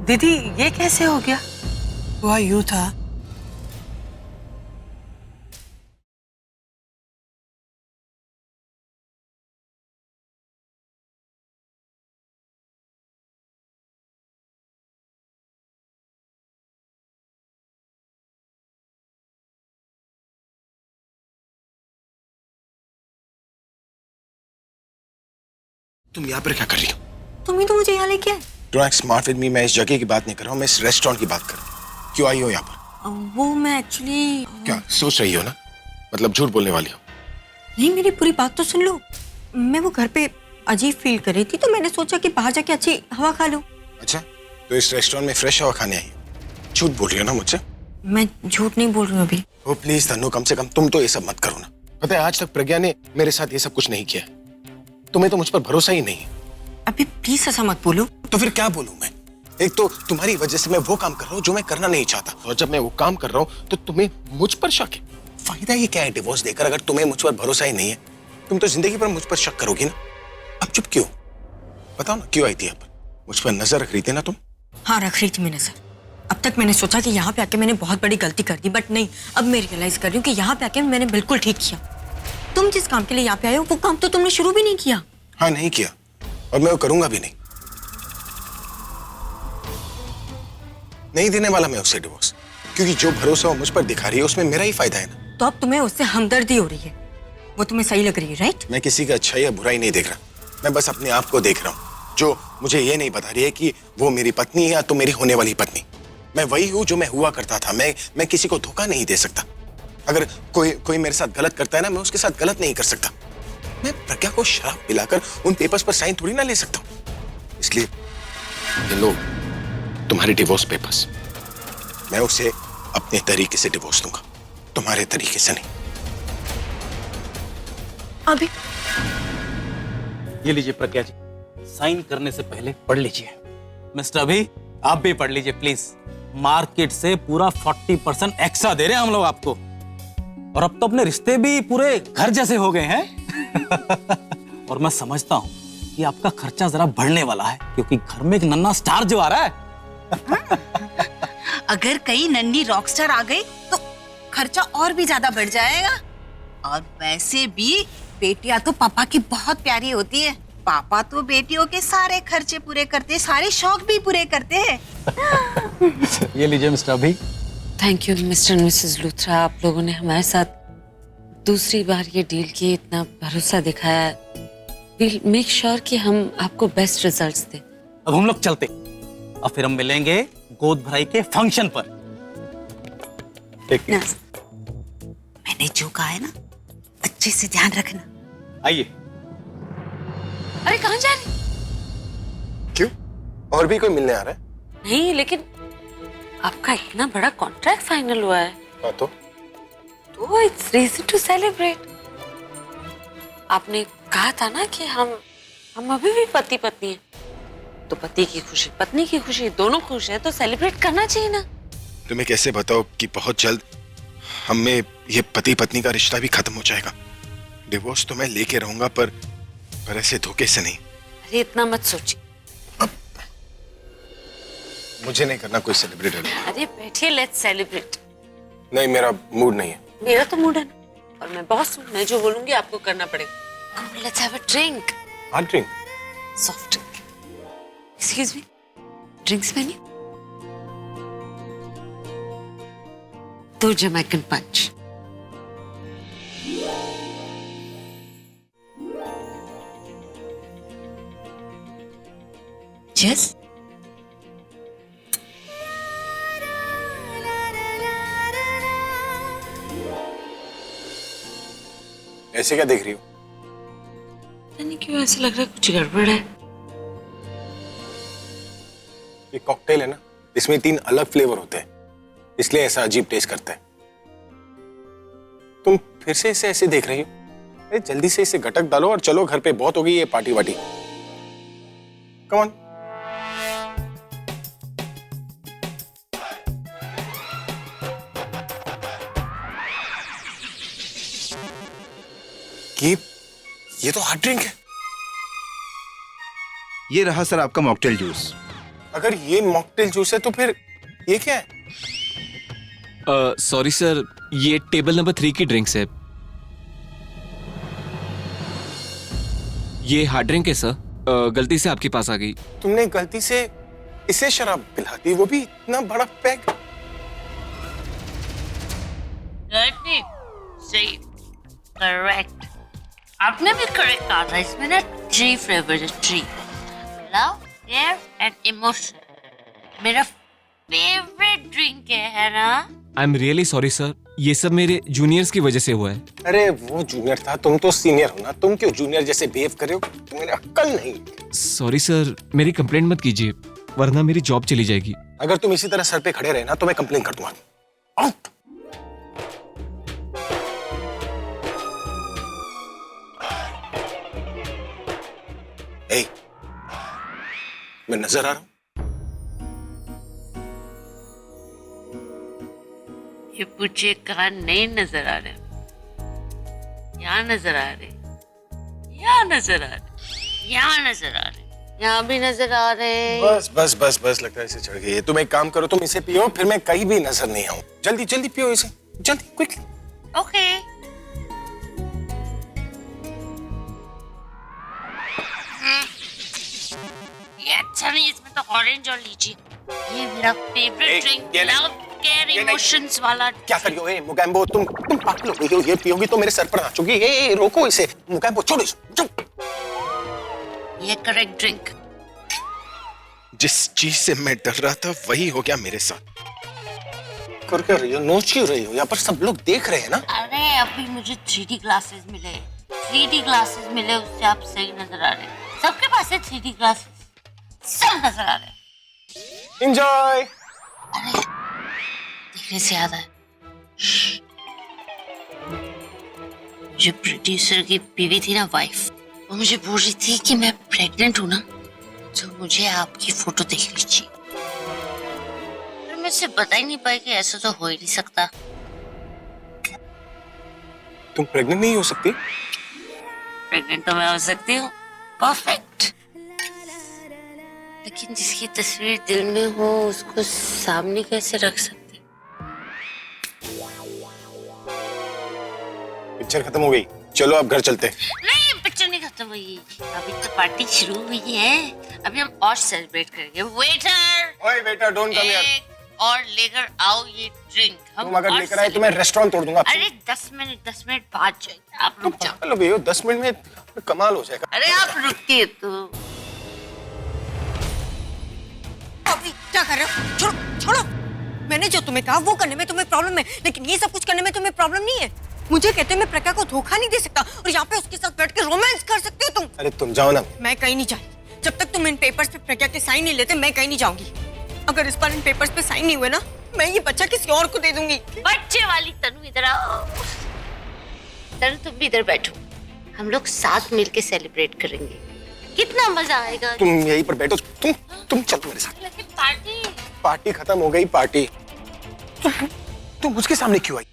दीदी, ये कैसे हो गया? हुआ यूं था, तुम यहाँ पर क्या कर रही हो? तुम ही तो मुझे यहाँ लेके आए। Don't act smart with me. मैं इस जगह की बात नहीं कर रहा हूँ, मैं इस रेस्टोरेंट की बात कर रहा हूँ। क्यों आई हो यहाँ पर? वो मैं एक्चुअली क्या सोच रही हो ना? मतलब झूठ बोलने वाली हो? नहीं, मेरी पूरी बात तो सुन लो। मैं वो घर पे अजीब फील कर रही थी, तो मैंने सोचा कि बाहर जाके अच्छी हवा खा लूं। अच्छा, तो इस रेस्टोरेंट में फ्रेश हवा खाने आई हो? झूठ बोल रही हो ना मुझसे? मैं झूठ नहीं बोल रही हूँ अभी। ओ प्लीज तन्नू, कम से कम तुम तो ये सब मत करो ना। पता है, आज तक प्रज्ञा ने मेरे साथ ये सब कुछ नहीं किया। तुम्हें तो मुझ पर भरोसा ही नहीं है। अभी प्लीज ऐसा मत बोलो। तो फिर क्या बोलूं मैं? एक तो तुम्हारी वजह से मैं वो काम कर रहा हूँ जो मैं करना नहीं चाहता, और जब मैं वो काम कर रहा हूँ तो तुम्हें मुझ पर शक है। फायदा ये क्या है डिवोर्स देकर, अगर तुम्हें मुझ पर भरोसा ही नहीं है? तुम तो जिंदगी पर मुझ पर शक करोगी ना। अब चुप क्यों? बताओ ना, क्यों आई थी यहाँ पर? मुझ पर नजर रख रही थी ना तुम? हाँ, रख रही थी मैं नजर। अब तक मैंने सोचा कि यहाँ पे आके मैंने बहुत बड़ी गलती कर दी, बट नहीं, अब मैं रियलाइज कर रही हूँ कि यहाँ पे आके मैंने बिल्कुल ठीक किया। तुम जिस काम के लिए यहाँ पे आए हो, वो काम तो तुमने शुरू भी नहीं किया। हाँ, नहीं किया, और मैं वो करूंगा भी नहीं। नहीं देने वाला मैं उससे डिवोर्स, क्योंकि जो भरोसा वो मुझ पर दिखा रही है उसमें मेरा ही फायदा है ना। तो अब तुम्हें उससे हमदर्दी हो रही है, वो तुम्हें सही लग रही है, राइट? मैं किसी का अच्छा या बुराई नहीं देख रहा, मैं बस अपने आप को देख रहा हूँ, जो मुझे ये नहीं बता रही है कि वो मेरी पत्नी है या तो मेरी होने वाली पत्नी। मैं वही हूँ जो मैं हुआ करता था। मैं किसी को धोखा नहीं दे सकता। अगर कोई मेरे साथ गलत करता है ना, मैं उसके साथ गलत नहीं कर सकता। मैं प्रज्ञा को शराब पिलाकर उन पेपर्स पर साइन थोड़ी ना ले सकता हूँ। इसलिए ये लो तुम्हारे डिवोर्स पेपर्स। मैं उसे अपने तरीके से डिवोर्स दूंगा, तुम्हारे तरीके से नहीं। अभी ये लीजिए प्रज्ञा जी, साइन करने से पहले पढ़ लीजिए। मिस्टर अभी, आप भी पढ़ लीजिए प्लीज। मार्केट से पूरा 40% एक्स्ट्रा दे रहे हैं हम लोग आपको, और अब तो अपने रिश्ते भी पूरे घर जैसे हो गए हैं। और मैं समझता हूं कि आपका खर्चा जरा बढ़ने वाला है, क्योंकि घर में एक नन्हा स्टार जो आ रहा है। अगर कहीं नन्ही रॉकस्टार आ गई तो खर्चा और भी ज्यादा बढ़ जाएगा। और वैसे भी बेटियां तो पापा की बहुत प्यारी होती है। पापा तो बेटियों के सारे खर्चे पूरे करते हैं, सारे शौक भी पूरे करते हैं। ये लीजिए मिस्टर अभी। Thank you mister and Mrs Luthra, आप लोगों ने हमारे साथ दूसरी बार ये डील की इतना भरोसा दिखाया। विल मेक श्योर कि हम आपको बेस्ट रिजल्ट्स दें। अब हम लोग चलते, अब फिर हम मिलेंगे गोद भराई के फंक्शन पर। ना, मैंने जो कहा है ना, अच्छे से ध्यान रखना। आइए। अरे कहाँ जा रही? क्यों, और भी कोई मिलने आ रहा है? नहीं, लेकिन आपका इतना बड़ा कॉन्ट्रैक्ट फाइनल हुआ है हाँ तो इट्स रीजन टू सेलिब्रेट। आपने कहा था ना कि हम अभी भी पति पत्नी हैं, तो पति की खुशी पत्नी की खुशी दोनों खुश है तो सेलिब्रेट करना चाहिए ना। तुम्हें कैसे बताओ कि बहुत जल्द हम में ये पति पत्नी का रिश्ता भी खत्म हो जाएगा। डिवोर्स तो मैं लेके रहूंगा, पर ऐसे धोखे से नहीं। अरे इतना मत सोचिए। मुझे नहीं करना कोई सेलिब्रेट। अरे बैठिए, लेट्स सेलिब्रेट। नहीं, मेरा मूड नहीं है। मेरा तो मूड है ना, और मैं बॉस हूँ, मैं जो बोलूंगी आपको करना पड़ेगा। Let's have a drink. हाँ, drink. Soft drink. Excuse me, drinks menu. 2 Jamaican punch. Cheers. ऐसे क्या देख रही हो? नहीं, क्यों ऐसा लग रहा है कुछ गड़बड़ है? ये कॉकटेल है ना, इसमें 3 अलग फ्लेवर होते हैं, इसलिए ऐसा अजीब टेस्ट करता है। तुम फिर से इसे ऐसे देख रही हो? अरे जल्दी से इसे गटक डालो और चलो घर पे, बहुत हो गई ये पार्टी वार्टी। Come on. ये तो हार्ड ड्रिंक है। ये रहा सर आपका मॉकटेल जूस। अगर ये मॉकटेल जूस है तो फिर ये क्या है? सॉरी सर, ये टेबल नंबर 3 की ड्रिंक्स है। ये हार्ड ड्रिंक है सर, गलती से आपके पास आ गई। तुमने गलती से इसे शराब पिला दी, वो भी इतना बड़ा पैक। सही, करेक्ट। आपने भी करेक्ट कहा था, इसमें ना 3 फ्लेवर है। 3 लव, केयर एंड इमोशन। मेरा फेवरेट ड्रिंक है ना। I am really sorry sir, ये सब मेरे जूनियर्स की वजह से हुआ है। अरे वो जूनियर था, तुम तो सीनियर हो ना, तुम क्यों जूनियर जैसे बिहेव कर रहे हो? तुम्हें अक्ल नहीं। सॉरी सर, मेरी कंप्लेंट मत कीजिए, वरना मेरी जॉब चली जाएगी। अगर तुम इसी तरह सर पे खड़े रहे ना तो मैं कंप्लेन कर दूंगा। आउट। ए, मैं नजर आ रहा हूं? ये पूछे कहाँ नहीं नजर आ रहे? यहाँ नजर आ रहे, यहाँ नजर आ रहे, यहाँ नजर आ रहे, यहाँ भी नजर आ रहे। बस बस बस बस, लगता है इसे चढ़ गई है। तुम एक काम करो, तुम इसे पियो, फिर मैं कहीं भी नजर नहीं आऊं। जल्दी जल्दी पियो इसे, जल्दी, क्विकली। ओके। ये अच्छा नहीं, इसमें तो ऑरेंज और लीची। ये मेरा favourite drink, love care emotions वाला। क्या करियो? ए मुगैम्बो, तुम पागल हो गई हो? ये पियोगी तो मेरे सर पर नाचोगी। ए रोको इसे, मुगैम्बो छोड़ो इसे। ये करेक्ट ड्रिंक। जिस चीज से मैं डर रहा था वही हो गया मेरे साथ। कर क्या रही हो? नोच क्यों रही हो? यहाँ पर सब लोग देख रहे हैं ना। अरे अभी मुझे 3D ग्लासेस मिले, 3D ग्लासेस मिले, उससे आप सही नजर आ रहे। सबके पास है 3D ग्लासेस, सब नजर आ रहे। एंजॉय। अरे देखने से याद है, जो प्रोड्यूसर की बीवी थी ना, वाइफ, वो मुझे बोल रही थी कि मैं प्रेग्नेंट हूं ना, तो मुझे आपकी फोटो देखनी चाहिए। फिर मैं उसे बता ही नहीं पाई कि ऐसा तो हो ही नहीं सकता। तुम प्रेग्नेंट नहीं हो सकती? प्रेग्नेंट तो मैं हो सकती हूँ, परफेक्ट। लेकिन जिसकी तस्वीर दिल में हो उसको सामने कैसे रख सकते? पिक्चर खत्म हो गई, चलो अब घर चलते। नहीं, पिक्चर नहीं खत्म हुई, अभी तो पार्टी शुरू हुई है। अभी हम और सेलिब्रेट करेंगे। वेटर, ओए बेटा, डोंट कम हियर। और लेकर आओ ये ड्रिंक। तुम अगर लेकर आए तो मैं रेस्टोरेंट तोड़ दूंगा। अरे 10 मिनट बाद जाएंगे, आप रुक जाओ। चलो भैया, 10 मिनट में कमाल हो जाएगा। अरे आप रुकिए तो। अभी क्या कर रहे हो? छोड़ो छोड़ो। मैंने जो तुम्हें कहा वो करने में तुम्हें प्रॉब्लम है, लेकिन ये सब कुछ करने में तुम्हें प्रॉब्लम नहीं है। मुझे कहते हैं मैं प्रज्ञा को धोखा नहीं दे सकता और यहाँ पे उसके साथ बैठ के रोमांस कर सकते हो तुम। अरे तुम जाओ ना। मैं कहीं नहीं जा रही जब तक तुम इन पेपर्स पे प्रज्ञा के साइन नहीं लेते। मैं कहीं नहीं जाऊंगी। अगर इस बार इन पेपर्स पे साइन नहीं हुए ना, मैं ये बच्चा किसी और को दे दूंगी। बच्चे वाली तनु इधर आओ। तनु तुम भी इधर बैठो, हम लोग साथ मिलके सेलिब्रेट करेंगे। कितना मजा आएगा। तुम यहीं पर बैठो। तुम चलो मेरे साथ। लेकिन पार्टी पार्टी खत्म हो गई। पार्टी तुम उसके सामने क्यों आई?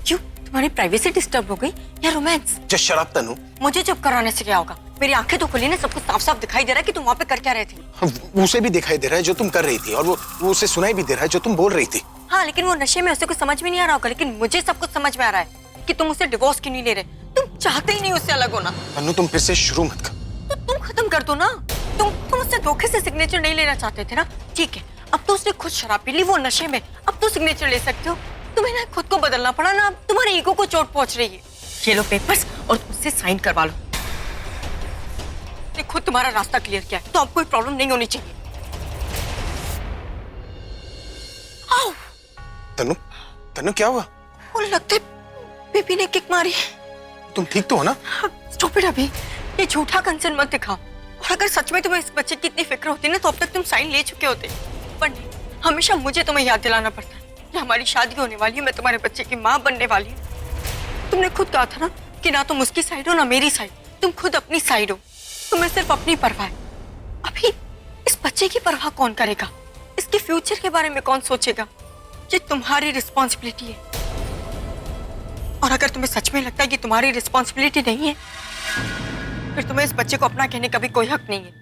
क्यों? तुम्हारी प्राइवेसी डिस्टर्ब हो गई या रोमांस? जस्ट शट अप तनु। मुझे चुप कराने से क्या होगा? मेरी आंखें तो खुली ना, सब कुछ साफ साफ दिखाई दे रहा है कि तुम वहाँ पे कर क्या रहे थे। उसे भी दिखाई दे रहा है जो तुम कर रही थी, और वो उसे सुनाई भी दे रहा है जो तुम बोल रही थी। हाँ, लेकिन वो नशे में उसे कुछ समझ में नहीं आ रहा होगा, लेकिन मुझे सब कुछ समझ में आ रहा है कि तुम उससे डिवोर्स क्यों नहीं ले रहे। तुम चाहते ही नहीं उससे अलग होना। तनु तुम फिर से शुरू मत कर। तो तुम खत्म कर दो ना। तुम उससे धोखे से सिग्नेचर नहीं लेना चाहते थे ना? ठीक है, अब तो उसने खुद शराब पी ली, वो नशे में, अब तो सिग्नेचर ले सकते हो। तुम्हें ना खुद को बदलना पड़ा ना, अब तुम्हारे ईगो को चोट पहुंच रही है। ये लो पेपर्स और उससे साइन करवा लो। खुद तुम्हारा रास्ता क्लियर किया है, तो अब कोई प्रॉब्लम नहीं होनी चाहिए। आओ। तनु, तनु क्या हुआ? वो लगता है बेबी ने किक मारी। तुम ठीक तो हो ना? स्टॉप इट अभी, ये झूठा कंसर्न मत दिखाओ। और अगर सच में तुम्हें इस बच्चे की इतनी फिक्र होती ना, तो अब तक तुम साइन ले चुके होते। पर नहीं, हमेशा मुझे तुम्हें याद दिलाना पड़ता है कि हमारी शादी होने वाली है, मैं तुम्हारे बच्चे की माँ बनने वाली हूँ। तुमने खुद कहा था ना कि ना तुम उसकी साइड हो ना मेरी साइड, तुम खुद अपनी साइड हो। तुम्हें सिर्फ अपनी परवाह है। अभी इस बच्चे की परवाह कौन करेगा? इसके फ्यूचर के बारे में कौन सोचेगा? ये तुम्हारी रिस्पॉन्सिबिलिटी है। और अगर तुम्हें सच में लगता है कि तुम्हारी रिस्पॉन्सिबिलिटी नहीं है, फिर तुम्हें इस बच्चे को अपना कहने का भी कोई हक नहीं है।